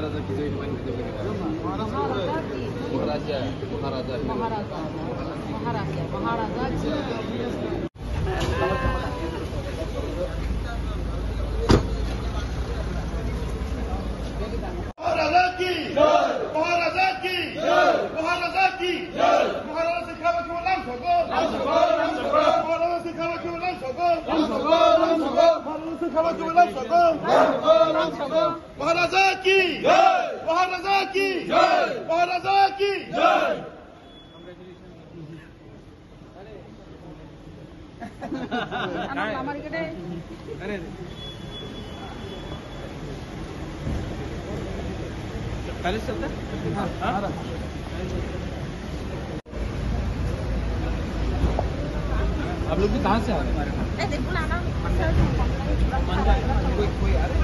महाराजा की जय कमान की महाराजा पहले चलता आप लोग भी कहाँ से आ रहे हैं? कोई आ रहे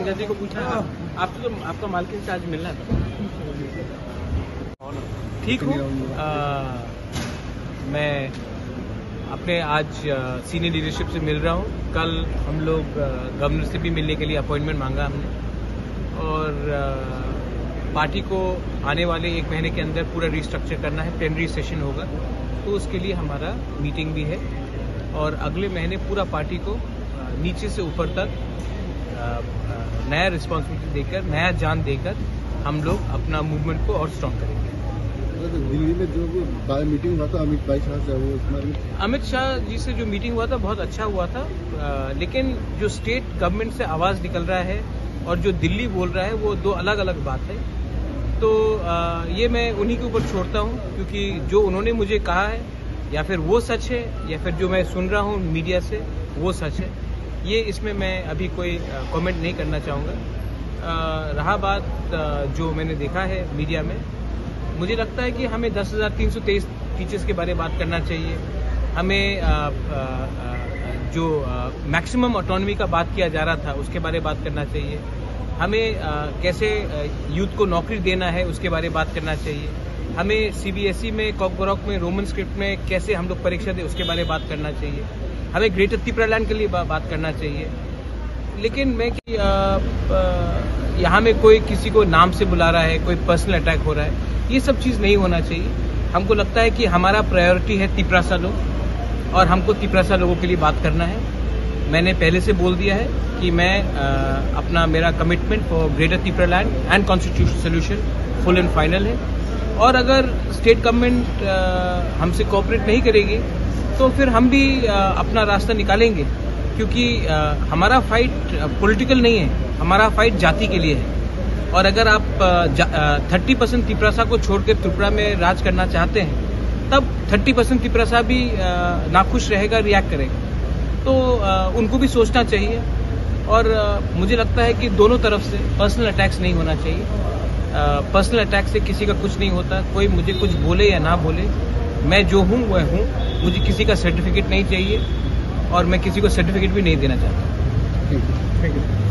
जैसे को पूछना आपको तो आपका मालकिन से आज मिलना था। ठीक हूँ। मैं अपने आज सीनियर लीडरशिप से मिल रहा हूँ। कल हम लोग गवर्नर से भी मिलने के लिए अपॉइंटमेंट मांगा हमने और पार्टी को आने वाले 1 महीने के अंदर पूरा रिस्ट्रक्चर करना है। प्लेनरी सेशन होगा तो उसके लिए हमारा मीटिंग भी है और अगले महीने पूरा पार्टी को नीचे से ऊपर तक नया रिस्पॉन्सिबिलिटी देकर, नया जान देकर हम लोग अपना मूवमेंट को और स्ट्रॉन्ग करेंगे। दिल्ली में जो भी मीटिंग हुआ था अमित भाई शाह से, वो अमित शाह जी से जो मीटिंग हुआ था बहुत अच्छा हुआ था, लेकिन जो स्टेट गवर्नमेंट से आवाज निकल रहा है और जो दिल्ली बोल रहा है वो दो अलग अलग बात है। तो ये मैं उन्हीं के ऊपर छोड़ता हूँ क्योंकि जो उन्होंने मुझे कहा है या फिर वो सच है या फिर जो मैं सुन रहा हूँ मीडिया से वो सच है। ये इसमें मैं अभी कोई कमेंट नहीं करना चाहूँगा। रहा बात जो मैंने देखा है मीडिया में, मुझे लगता है कि हमें 10,323 टीचर्स के बारे में बात करना चाहिए। हमें जो मैक्सिमम ऑटोनॉमी का बात किया जा रहा था उसके बारे में बात करना चाहिए। हमें कैसे यूथ को नौकरी देना है उसके बारे में बात करना चाहिए। हमें सीबीएसई में कॉकबॉरोक में रोमन स्क्रिप्ट में कैसे हम लोग परीक्षा दें उसके बारे में बात करना चाहिए। हमें ग्रेटर त्रिपुरालैंड के लिए बात करना चाहिए। लेकिन मैं कि यहाँ में कोई किसी को नाम से बुला रहा है, कोई पर्सनल अटैक हो रहा है, ये सब चीज़ नहीं होना चाहिए। हमको लगता है कि हमारा प्रायोरिटी है तिपरासा लोग और हमको तिपरासा लोगों के लिए बात करना है। मैंने पहले से बोल दिया है कि मैं अपना मेरा commitment for greater Tripuraland and constitutional solution full and final है। और अगर स्टेट गवर्नमेंट हमसे कोऑपरेट नहीं करेगी तो फिर हम भी अपना रास्ता निकालेंगे, क्योंकि हमारा फाइट पॉलिटिकल नहीं है, हमारा फाइट जाति के लिए है। और अगर आप 30% तिपरासा को छोड़कर त्रिपुरा में राज करना चाहते हैं तब 30% तिपरासा भी नाखुश रहेगा, रिएक्ट करेगा। तो उनको भी सोचना चाहिए। और मुझे लगता है कि दोनों तरफ से पर्सनल अटैक्स नहीं होना चाहिए। पर्सनल अटैक से किसी का कुछ नहीं होता। कोई मुझे कुछ बोले या ना बोले, मैं जो हूँ वह हूँ। मुझे किसी का सर्टिफिकेट नहीं चाहिए और मैं किसी को सर्टिफिकेट भी नहीं देना चाहता। Thank you.